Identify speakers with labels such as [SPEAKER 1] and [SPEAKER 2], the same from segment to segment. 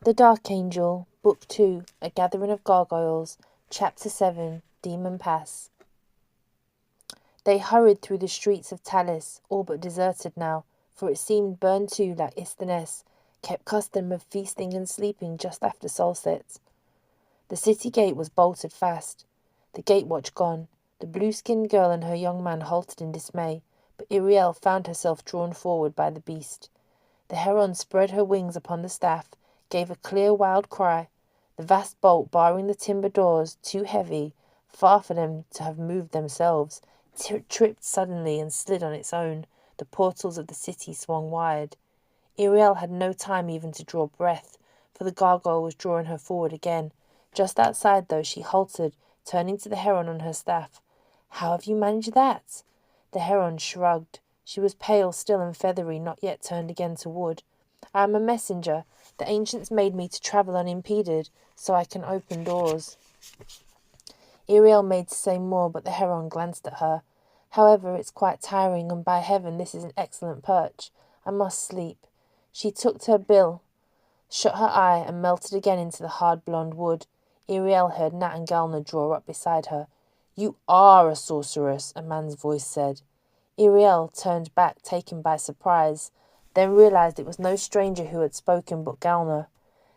[SPEAKER 1] The Dark Angel, Book 2, A Gathering of Gargoyles, Chapter 7, Demon Pass. They hurried through the streets of Talis, all but deserted now, for it seemed burned too like Isthmus, kept custom of feasting and sleeping just after sunset. The city gate was bolted fast, the gatewatch gone. The blue-skinned girl and her young man halted in dismay, but Iriel found herself drawn forward by the beast. The heron spread her wings upon the staff, gave a clear wild cry. The vast bolt barring the timber doors, too heavy, far for them to have moved themselves, tripped suddenly and slid on its own. The portals of the city swung wide. Iriel had no time even to draw breath, for the gargoyle was drawing her forward again. Just outside, though, she halted, turning to the heron on her staff. "How have you managed that?" The heron shrugged. She was pale still and feathery, not yet turned again to wood. "I am a messenger. The ancients made me to travel unimpeded, so I can open doors." Iriel made to say more, but the heron glanced at her. "However, it's quite tiring, and by heaven this is an excellent perch. I must sleep." She tucked her bill, shut her eye, and melted again into the hard blonde wood. Iriel heard Nat and Galna draw up beside her. "You are a sorceress," a man's voice said. Iriel turned back, taken by surprise, then realized it was no stranger who had spoken but Galna.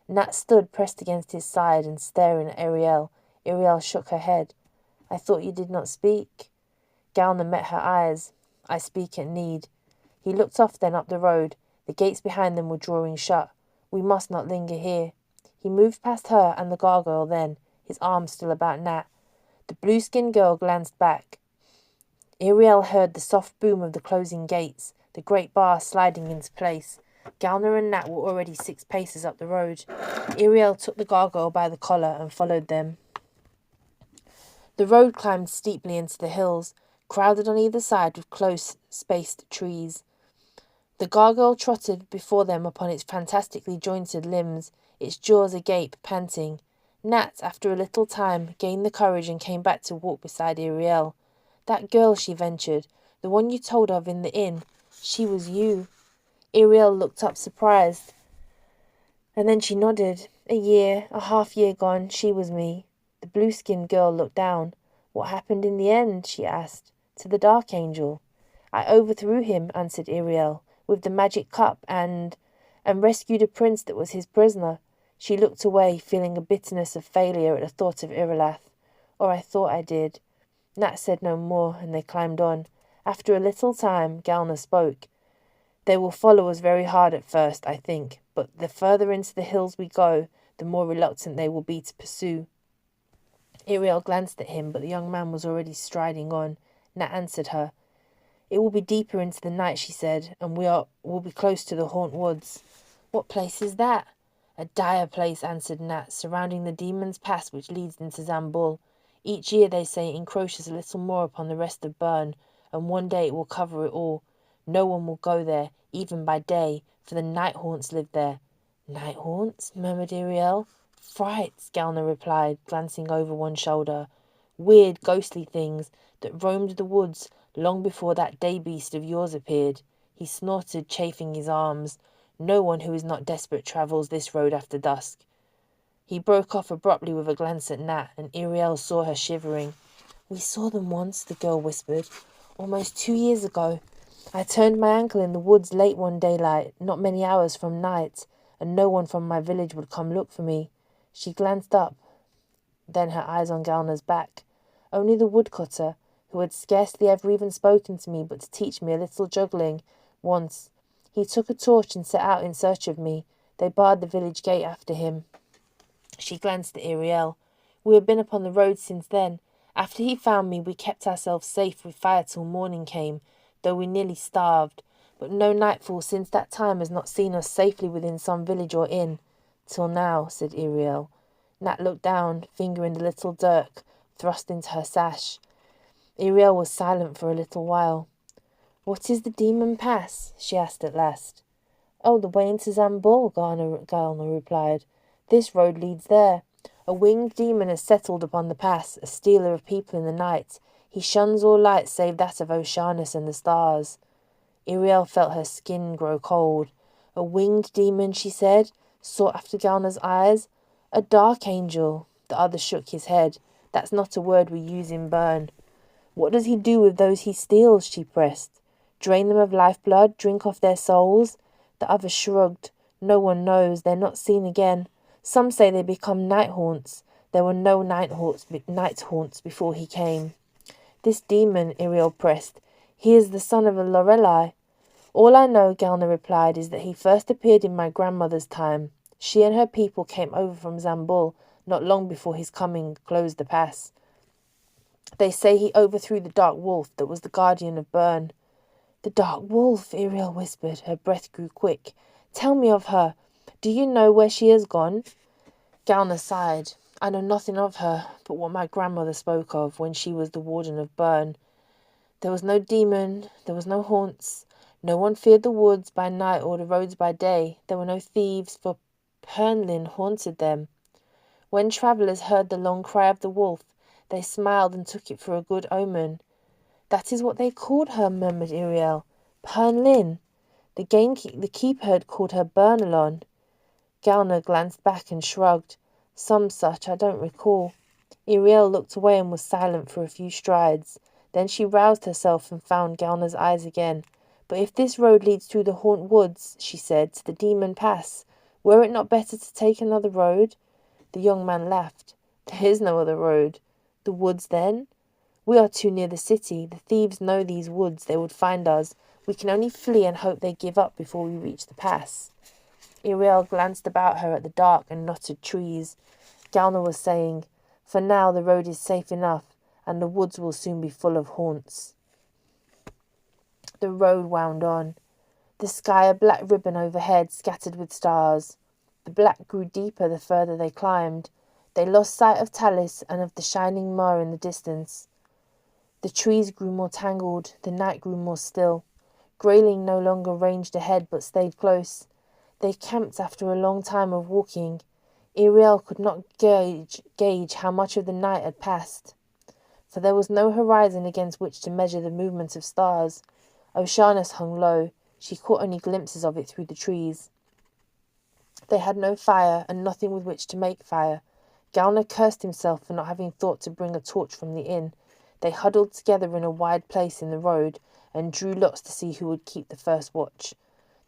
[SPEAKER 1] Nat stood pressed against his side and staring at Iriel. Iriel shook her head. "I thought you did not speak." Galna met her eyes. "I speak at need." He looked off then up the road. The gates behind them were drawing shut. "We must not linger here." He moved past her and the gargoyle then, his arm still about Nat. The blue-skinned girl glanced back. Iriel heard the soft boom of the closing gates, the great bar sliding into place. Galna and Nat were already 6 paces up the road. Iriel took the gargoyle by the collar and followed them. The road climbed steeply into the hills, crowded on either side with close-spaced trees. The gargoyle trotted before them upon its fantastically jointed limbs, its jaws agape, panting. Nat, after a little time, gained the courage and came back to walk beside Iriel. "That girl," she ventured, "the one you told of in the inn, she was you." Iriel looked up surprised, and then she nodded. A half-year gone, she was me." The blue-skinned girl looked down. "What happened in the end?" she asked. "To the Dark Angel." "I overthrew him," answered Iriel, "with the magic cup and rescued a prince that was his prisoner." She looked away, feeling a bitterness of failure at the thought of Irilath. "Or I thought I did." Nat said no more, and they climbed on. After a little time, Galna spoke. "They will follow us very hard at first, I think, but the further into the hills we go, the more reluctant they will be to pursue." Iriel glanced at him, but the young man was already striding on. Nat answered her. "It will be deeper into the night," she said, "and will be close to the Haunt Woods." "What place is that?" "A dire place," answered Nat, "surrounding the Demon's Pass which leads into Zambul. Each year, they say, encroaches a little more upon the rest of Bern, and one day it will cover it all. No one will go there, even by day, for the night haunts live there." "Night haunts?" murmured Iriel. "Frights," Galna replied, glancing over one shoulder. "Weird, ghostly things that roamed the woods long before that day beast of yours appeared." He snorted, chafing his arms. "No one who is not desperate travels this road after dusk." He broke off abruptly with a glance at Nat, and Iriel saw her shivering. "We saw them once," the girl whispered. "Almost 2 years ago. I turned my ankle in the woods late one daylight, not many hours from night, and no one from my village would come look for me." She glanced up, then her eyes on Galna's back. "Only the woodcutter, who had scarcely ever even spoken to me but to teach me a little juggling, once. He took a torch and set out in search of me. They barred the village gate after him." She glanced at Iriel. "We have been upon the road since then. After he found me, we kept ourselves safe with fire till morning came, though we nearly starved. But no nightfall since that time has not seen us safely within some village or inn." "Till now," said Iriel. Nat looked down, fingering the little dirk thrust into her sash. Iriel was silent for a little while. "What is the Demon Pass?" she asked at last. "Oh, the way into Zambul," Galna replied. "This road leads there. A winged demon has settled upon the pass, a stealer of people in the night. He shuns all light save that of Oceanus and the stars." Iriel felt her skin grow cold. "A winged demon," she said. sought after Galna's eyes. A dark angel. The other shook his head. That's not a word we use in Bern. What does he do with those he steals? She pressed. Drain them of lifeblood, drink off their souls? The other shrugged. No one knows. They're not seen again. Some say they become night haunts. There were no night haunts before he came. This demon, Iriel pressed. He is the son of a Lorelei. All I know, Galna replied, is that he first appeared in my grandmother's time. She and her people came over from Zambul not long before his coming closed the pass. They say he overthrew the dark wolf that was the guardian of Bern. The dark wolf, Iriel whispered. Her breath grew quick. Tell me of her. Do you know where she has gone? Galna sighed. I know nothing of her, but what my grandmother spoke of when she was the warden of Bern. There was no demon, there was no haunts. No one feared the woods by night or the roads by day. There were no thieves, for Pernlin haunted them. When travellers heard the long cry of the wolf, they smiled and took it for a good omen. That is what they called her, murmured Iriel. Pernlin. The keeper had called her Bernalon. Galna glanced back and shrugged. Some such, I don't recall. Iriel looked away and was silent for a few strides. Then she roused herself and found Galna's eyes again. But if this road leads through the Haunt Woods, she said, to the Demon Pass, were it not better to take another road? The young man laughed. There is no other road. The woods, then? We are too near the city. The thieves know these woods. They would find us. We can only flee and hope they give up before we reach the pass. Iriel glanced about her at the dark and knotted trees. Galna was saying, for now the road is safe enough, and the woods will soon be full of haunts. The road wound on. The sky a black ribbon overhead, scattered with stars. The black grew deeper the further they climbed. They lost sight of Talis and of the shining moor in the distance. The trees grew more tangled, the night grew more still. Greyling no longer ranged ahead but stayed close. They camped after a long time of walking. Iriel could not gauge how much of the night had passed, for there was no horizon against which to measure the movement of stars. Oceanus hung low. She caught only glimpses of it through the trees. They had no fire, and nothing with which to make fire. Galna cursed himself for not having thought to bring a torch from the inn. They huddled together in a wide place in the road, and drew lots to see who would keep the first watch.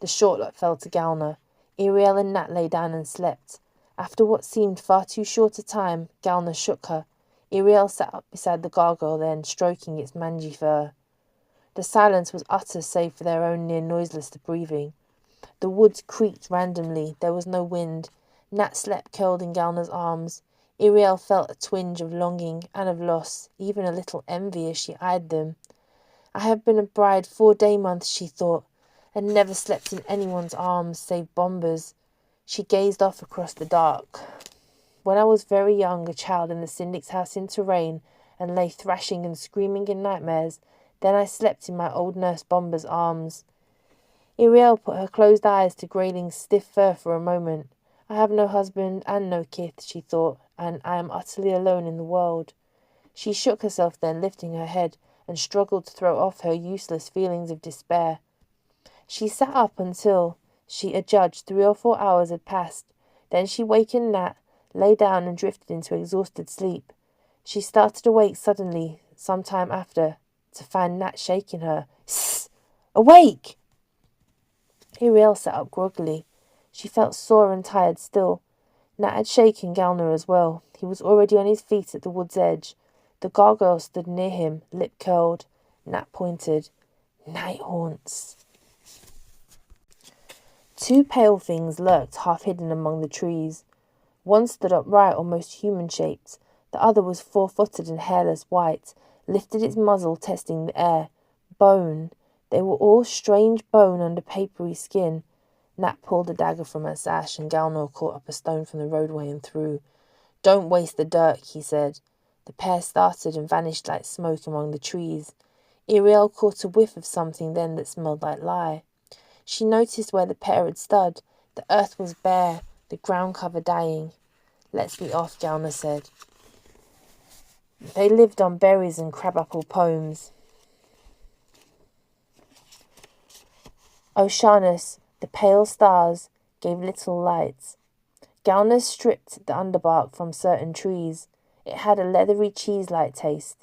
[SPEAKER 1] The short lot fell to Galna. Iriel and Nat lay down and slept. After what seemed far too short a time, Galna shook her. Iriel sat up beside the gargoyle then, stroking its mangy fur. The silence was utter save for their own near noiseless breathing. The woods creaked randomly. There was no wind. Nat slept curled in Galna's arms. Iriel felt a twinge of longing and of loss, even a little envy as she eyed them. I have been a bride 4 day months, she thought, and never slept in anyone's arms save Bomber's. She gazed off across the dark. When I was very young, a child in the syndic's house in Touraine, and lay thrashing and screaming in nightmares, then I slept in my old nurse Bomber's arms. Iriel put her closed eyes to Greyling's stiff fur for a moment. I have no husband and no kith, she thought, and I am utterly alone in the world. She shook herself then, lifting her head, and struggled to throw off her useless feelings of despair. She sat up until, she adjudged, 3 or 4 hours had passed. Then she wakened Nat, lay down and drifted into exhausted sleep. She started awake suddenly, some time after, to find Nat shaking her. "Sss! Awake!" Iriel sat up groggily. She felt sore and tired still. Nat had shaken Galna as well. He was already on his feet at the wood's edge. The gargoyle stood near him, lip curled. Nat pointed. Night haunts. 2 pale things lurked half-hidden among the trees. One stood upright, almost human-shaped. The other was 4-footed and hairless white, lifted its muzzle, testing the air. Bone. They were all strange bone under papery skin. Nat pulled a dagger from her sash, and Galnor caught up a stone from the roadway and threw. "Don't waste the dirt," he said. The pair started and vanished like smoke among the trees. Iriel caught a whiff of something then that smelled like lye. She noticed where the pair had stood. The earth was bare, the ground cover dying. "Let's be off," Galna said. They lived on berries and crabapple pomes. Oceanus, the pale stars, gave little light. Gauner stripped the underbark from certain trees. It had a leathery cheese-like taste.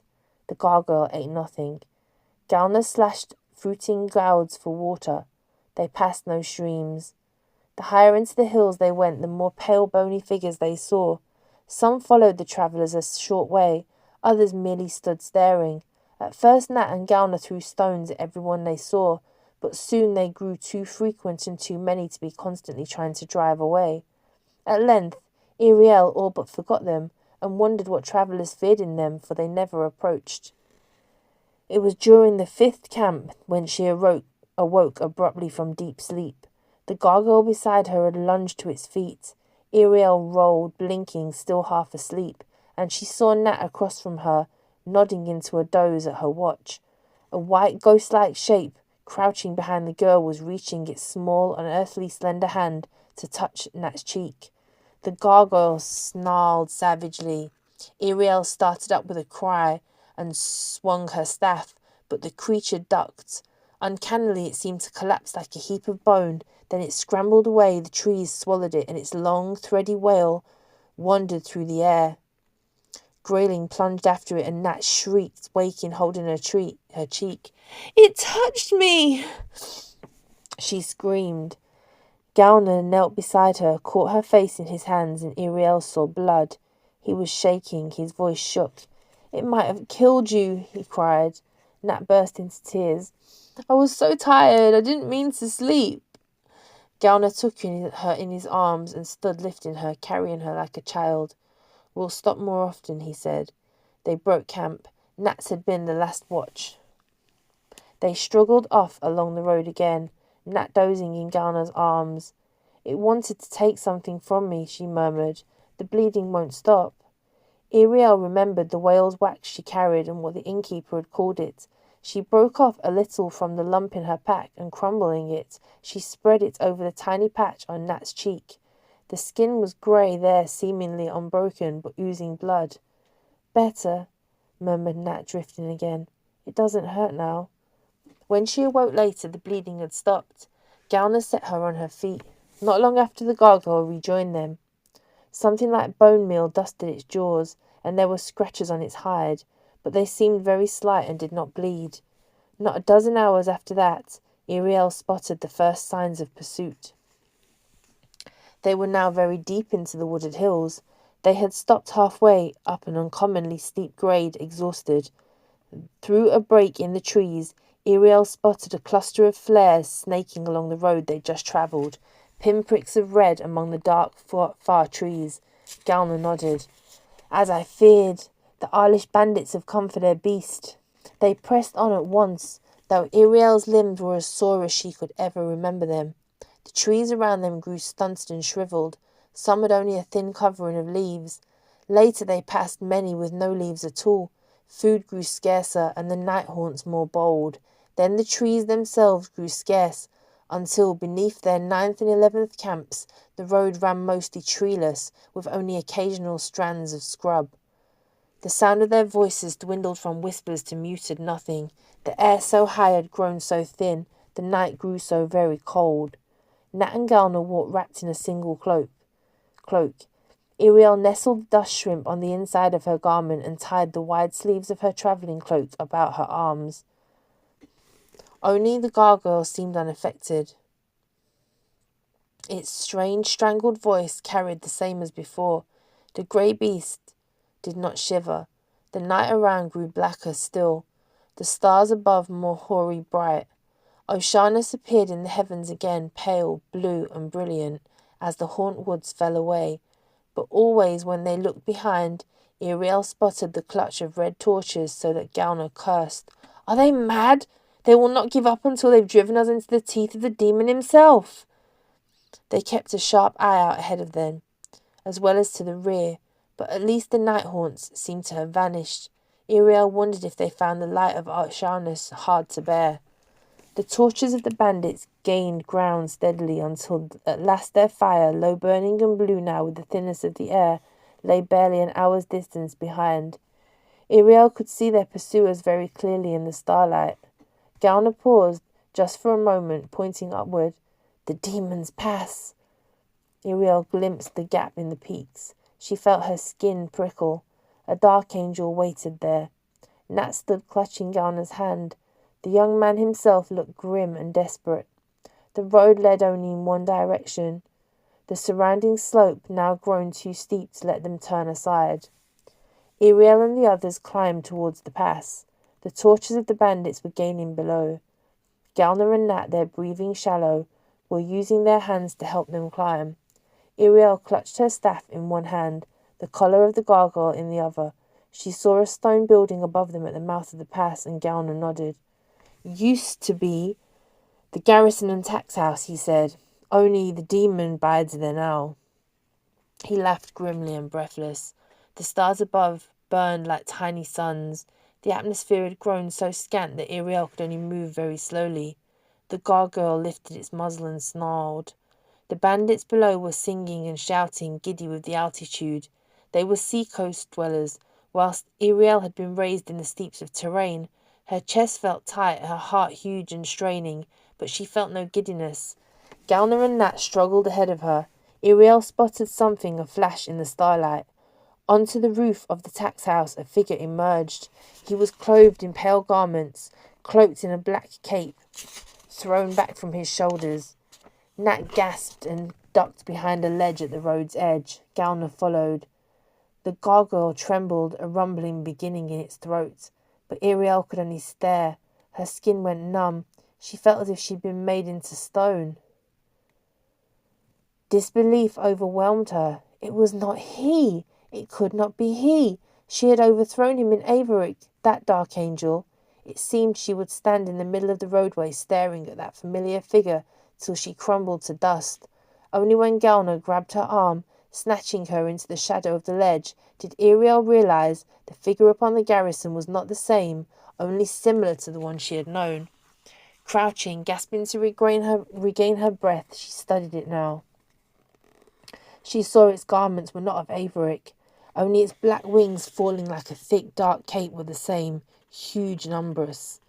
[SPEAKER 1] The gargoyle ate nothing. Gauner slashed fruiting clouds for water. They passed no streams. The higher into the hills they went, the more pale bony figures they saw. Some followed the travellers a short way, others merely stood staring. At first Nat and Gauner threw stones at everyone they saw, but soon they grew too frequent and too many to be constantly trying to drive away. At length, Ariel all but forgot them, and wondered what travellers feared in them, for they never approached. It was during the 5th camp when she awoke abruptly from deep sleep. The gargoyle beside her had lunged to its feet. Ariel rolled, blinking, still half asleep, and she saw Nat across from her, nodding into a doze at her watch. A white ghost-like shape, crouching behind the girl, was reaching its small, unearthly, slender hand to touch Nat's cheek. The gargoyle snarled savagely. Ariel started up with a cry and swung her staff, but the creature ducked. Uncannily, it seemed to collapse like a heap of bone. Then it scrambled away, the trees swallowed it, and its long, thready wail wandered through the air. Grayling plunged after it, and Nat shrieked, waking, holding her cheek. "It touched me!" she screamed. Gauner knelt beside her, caught her face in his hands, and Ariel saw blood. He was shaking, his voice shook. "It might have killed you," he cried. Nat burst into tears. "I was so tired, I didn't mean to sleep." Gauner took her in his arms and stood lifting her, carrying her like a child. "We'll stop more often," he said. They broke camp. Nat's had been the last watch. They struggled off along the road again, Nat dozing in Gauner's arms. "It wanted to take something from me," she murmured. "The bleeding won't stop." Ariel remembered the whale's wax she carried and what the innkeeper had called it. She broke off a little from the lump in her pack, and crumbling it, she spread it over the tiny patch on Nat's cheek. The skin was grey there, seemingly unbroken, but oozing blood. "Better," murmured Nat, drifting again. "It doesn't hurt now." When she awoke later, the bleeding had stopped. Gauner set her on her feet. Not long after, the gargoyle rejoined them. Something like bone meal dusted its jaws, and there were scratches on its hide, but they seemed very slight and did not bleed. Not a dozen hours after that, Ariel spotted the first signs of pursuit. They were now very deep into the wooded hills. They had stopped halfway up an uncommonly steep grade, exhausted. Through a break in the trees, Ariel spotted a cluster of flares snaking along the road they'd just travelled, pinpricks of red among the dark, far trees. Gauner nodded. "As I feared, the Irish bandits have come for their beast." They pressed on at once, though Ariel's limbs were as sore as she could ever remember them. The trees around them grew stunted and shriveled. Some had only a thin covering of leaves. Later they passed many with no leaves at all. Food grew scarcer, and the night haunts more bold. Then the trees themselves grew scarce, until beneath their 9th and 11th camps the road ran mostly treeless, with only occasional strands of scrub. The sound of their voices dwindled from whispers to muted nothing. The air so high had grown so thin, the night grew so very cold. Nat and Gauner walked wrapped in a single cloak. Ariel nestled the dust shrimp on the inside of her garment and tied the wide sleeves of her travelling cloak about her arms. Only the gargoyle seemed unaffected. Its strange, strangled voice carried the same as before. The grey beast did not shiver. The night around grew blacker still, the stars above more hoary bright. Oceanus appeared in the heavens again, pale, blue, and brilliant, as the haunt woods fell away. But always when they looked behind, Ariel spotted the clutch of red torches, so that Gauner cursed. "Are they mad? They will not give up until they've driven us into the teeth of the demon himself." They kept a sharp eye out ahead of them, as well as to the rear, but at least the night haunts seemed to have vanished. Ariel wondered if they found the light of Oceanus hard to bear. The torches of the bandits gained ground steadily until at last their fire, low burning and blue now with the thinness of the air, lay barely an hour's distance behind. Ariel could see their pursuers very clearly in the starlight. Gauner paused just for a moment, pointing upward. "The demons pass." Iriel glimpsed the gap in the peaks. She felt her skin prickle. A dark angel waited there. Nat stood clutching Galna's hand. The young man himself looked grim and desperate. The road led only in one direction. The surrounding slope now grown too steep to let them turn aside. Iriel and the others climbed towards the pass. The torches of the bandits were gaining below. Galna and Nat, their breathing shallow, were using their hands to help them climb. Iriel clutched her staff in one hand, the collar of the gargoyle in the other. She saw a stone building above them at the mouth of the pass, and Galna nodded. Used to be the garrison and tax house, he said. Only the demon bides there now. He laughed grimly and breathless. The stars above burned like tiny suns. The atmosphere had grown so scant that Iriel could only move very slowly. The gargoyle lifted its muzzle and snarled. The bandits below were singing and shouting, giddy with the altitude. They were seacoast dwellers, whilst Iriel had been raised in the steeps of terrain. Her chest felt tight, her heart huge and straining, but she felt no giddiness. Galna and Nat struggled ahead of her. Iriel spotted something aflash in the starlight. Onto the roof of the tax house a figure emerged. He was clothed in pale garments, cloaked in a black cape, thrown back from his shoulders. Nat gasped and ducked behind a ledge at the road's edge. Galna followed. The gargoyle trembled, a rumbling beginning in its throat. But Iriel could only stare. Her skin went numb. She felt as if she'd been made into stone. Disbelief overwhelmed her. It was not he. It could not be he. She had overthrown him in Averick, that dark angel. It seemed she would stand in the middle of the roadway staring at that familiar figure till she crumbled to dust. Only when Galna grabbed her arm, snatching her into the shadow of the ledge, did Iriel realize the figure upon the garrison was not the same, only similar to the one she had known. Crouching, gasping to regain her breath, she studied it now. She saw its garments were not of Averick. Only its black wings falling like a thick dark cape were the same, huge and umbrous.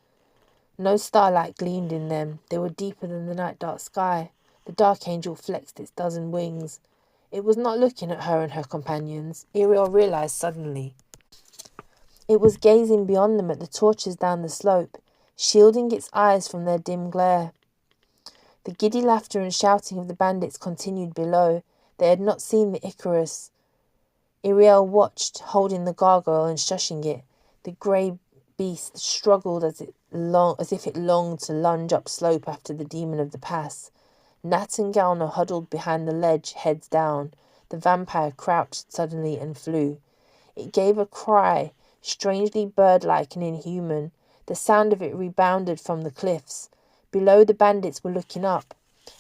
[SPEAKER 1] No starlight gleamed in them. They were deeper than the night dark sky. The dark angel flexed its dozen wings. It was not looking at her and her companions, Iriel realized suddenly. It was gazing beyond them at the torches down the slope, shielding its eyes from their dim glare. The giddy laughter and shouting of the bandits continued below. They had not seen the Icarus. Iriel watched, holding the gargoyle and shushing it. The grey beast struggled as if it longed to lunge up slope after the demon of the pass. Nat and Galna huddled behind the ledge, heads down. The vampire crouched suddenly and flew. It gave a cry, strangely bird-like and inhuman. The sound of it rebounded from the cliffs. Below, the bandits were looking up.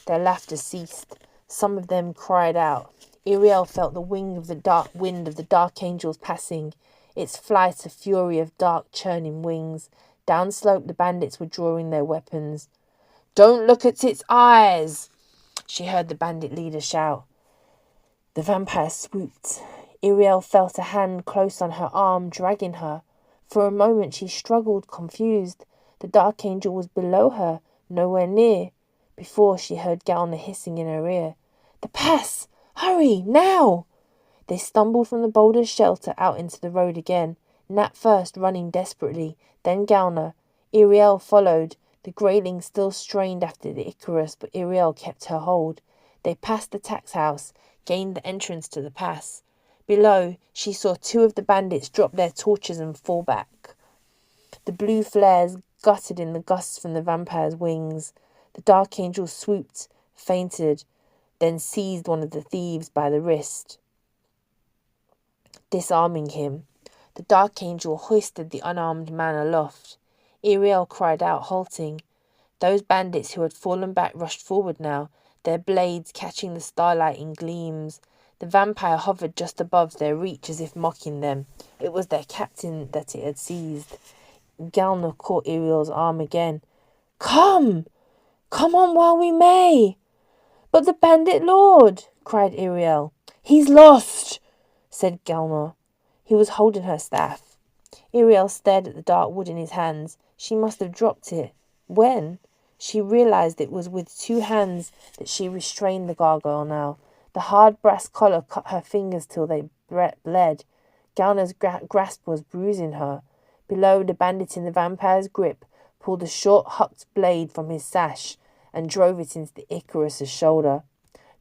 [SPEAKER 1] Their laughter ceased. Some of them cried out. Iriel felt the wind of the dark angels passing, its flight a fury of dark churning wings. Downslope the bandits were drawing their weapons. "Don't look at its eyes!" she heard the bandit leader shout. The vampire swooped. Iriel felt a hand close on her arm, dragging her. For a moment she struggled, confused. The dark angel was below her, nowhere near. Before she heard Galna hissing in her ear. "The pass! Hurry, now!" They stumbled from the boulder's shelter out into the road again. Nat first, running desperately, then Galna. Iriel followed. The greyling still strained after the Icarus, but Iriel kept her hold. They passed the tax house, gained the entrance to the pass. Below, she saw two of the bandits drop their torches and fall back. The blue flares guttered in the gusts from the vampire's wings. The dark angel swooped, fainted, then seized one of the thieves by the wrist, disarming him. The dark angel hoisted the unarmed man aloft. Iriel cried out, halting. Those bandits who had fallen back rushed forward now, their blades catching the starlight in gleams. The vampire hovered just above their reach as if mocking them. It was their captain that it had seized. Galna caught Iriel's arm again. "Come! Come on while we may!" "But the bandit lord!" cried Iriel. "He's lost!" said Galna. He was holding her staff. Iriel stared at the dark wood in his hands. She must have dropped it. When? She realized it was with two hands that she restrained the gargoyle now. The hard brass collar cut her fingers till they bled. Gauner's grasp was bruising her. Below, the bandit in the vampire's grip pulled a short hucked blade from his sash and drove it into the Icarus's shoulder.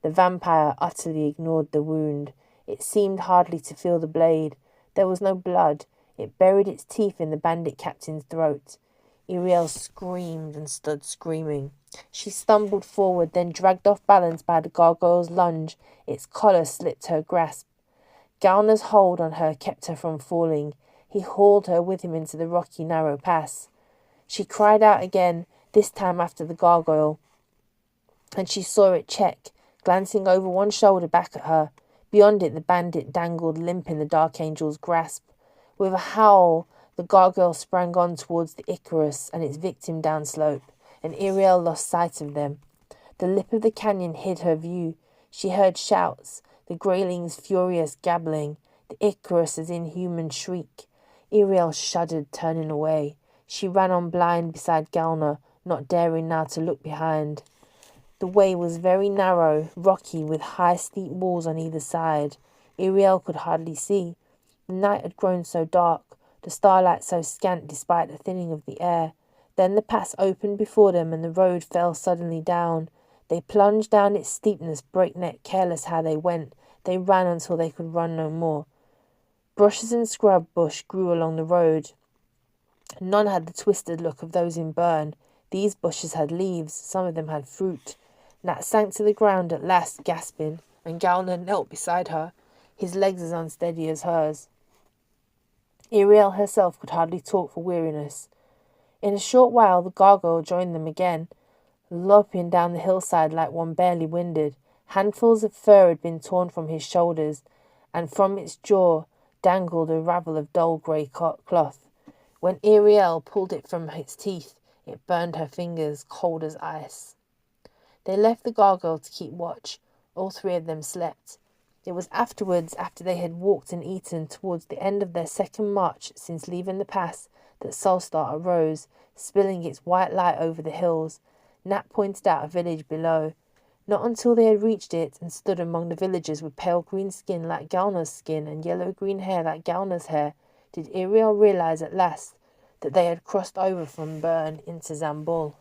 [SPEAKER 1] The vampire utterly ignored the wound. It seemed hardly to feel the blade. There was no blood. It buried its teeth in the bandit captain's throat. Iriel screamed and stood screaming. She stumbled forward, then dragged off balance by the gargoyle's lunge. Its collar slipped her grasp. Gauner's hold on her kept her from falling. He hauled her with him into the rocky, narrow pass. She cried out again, this time after the gargoyle, and she saw it check, glancing over one shoulder back at her. Beyond it, the bandit dangled limp in the Dark Angel's grasp. With a howl, the gargoyle sprang on towards the Icarus and its victim downslope, and Iriel lost sight of them. The lip of the canyon hid her view. She heard shouts, the grayling's furious gabbling, the Icarus's inhuman shriek. Iriel shuddered, turning away. She ran on blind beside Gauner, not daring now to look behind. The way was very narrow, rocky, with high steep walls on either side. Iriel could hardly see. The night had grown so dark, the starlight so scant despite the thinning of the air. Then the pass opened before them and the road fell suddenly down. They plunged down its steepness, breakneck, careless how they went. They ran until they could run no more. Bushes and scrub bush grew along the road. None had the twisted look of those in Bern. These bushes had leaves, some of them had fruit. Nat sank to the ground at last, gasping, and Gauner knelt beside her, his legs as unsteady as hers. Iriel herself could hardly talk for weariness. In a short while the gargoyle joined them again, loping down the hillside like one barely winded. Handfuls of fur had been torn from his shoulders, and from its jaw dangled a ravel of dull grey cloth. When Iriel pulled it from its teeth, it burned her fingers, cold as ice. They left the gargoyle to keep watch. All three of them slept. It was afterwards, after they had walked and eaten, towards the end of their second march since leaving the pass, that Solstar arose, spilling its white light over the hills. Nat pointed out a village below. Not until they had reached it and stood among the villagers with pale green skin like Gauner's skin and yellow-green hair like Gauner's hair did Iriel realize at last that they had crossed over from Bern into Zambul.